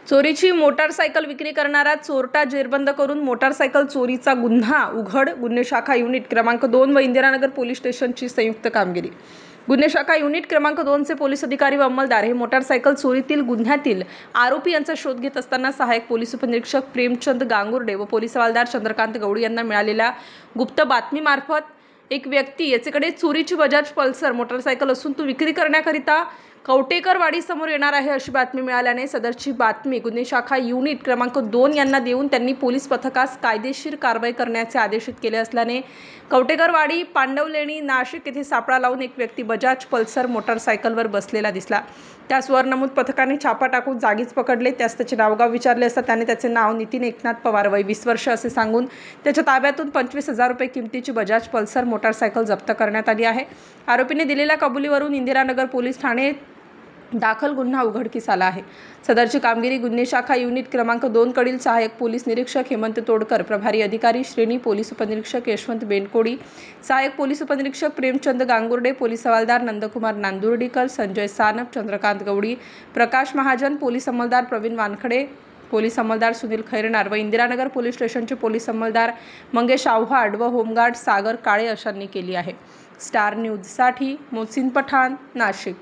चोरीची मोटारसायकल विक्री करणारा चोरटा जेरबंद करून मोटारसायकल चोरीचा गुन्हा उघड. गुन्हे शाखा युनिट क्रमांक 2 व इंदिरानगर पोलीस स्टेशनची संयुक्त कामगिरी. गुन्हे शाखा युनिट क्रमांक 2 चे पोलीस अधिकारी व अंमलदार हे मोटारसायकल चोरीतील गुन्ह्यातील आरोपी यांचा शोध घेत असताना सहाय्यक पोलीस उपनिरीक्षक प्रेमचंद गांगुर्डे व पोलीस हवालदार चंद्रकांत गवळी यांना मिळालेल्या गुप्त बातमीमार्फत एक व्यक्ती याच्याकडे चोरीची बजाज पल्सर मोटारसायकल असून तो विक्री करण्याकरिता कवटेकरवाडी समोर येणार आहे अशी बातमी मिळाल्याने सदरची बातमी गुन्हे शाखा युनिट क्रमांक 2 यांना देऊन त्यांनी पोलीस पथकास कायदेशीर कारवाई करण्याचे आदेशित केले असल्याने कवटेकरवाडी पांडवलेणी नाशिक येथे सापळा लावून एक व्यक्ती बजाज पल्सर मोटारसायकलवर बसलेला दिसला. त्यास वरनमूद पथकाने छापा टाकून जागीच पकडले. त्यास त्याचे नावगाव विचारले असता त्याने त्याचे नाव नितीन एकनाथ पवार वय 20 वर्ष असे सांगून त्याच्या ताब्यातून 25,000 रुपये किमतीची बजाज पल्सर मोटारसायकल जप्त करण्यात आली आहे. आरोपीने दिलेल्या कबुलीवरून इंदिरानगर पोलीस ठाणे दाखल गुन्हा उघडकीस आला आहे. सदरची कामगिरी गुन्हे शाखा युनिट क्रमांक 2 कडील सहाय्यक पोलीस निरीक्षक हेमंत तोडकर, प्रभारी अधिकारी श्रेणी पोलीस उपनिरीक्षक यशवंत बेनकोडी, सहाय्यक पोलीस उपनिरीक्षक प्रेमचंद गांगुर्डे, पोलीस हवालदार नंदकुमार नांदुर्डीकर, संजय सानप, चंद्रकांत गवळी, प्रकाश महाजन, पोलीस अंमलदार प्रवीण वानखडे, पोलीस अंमलदार सुनील खैरनार व इंदिरानगर पोलीस स्टेशनचे पोलीस अंमलदार मंगेश आव्हाड व होमगार्ड सागर काळे अशांनी केली आहे. स्टार न्यूजसाठी मोहसिन पठाण, नाशिक.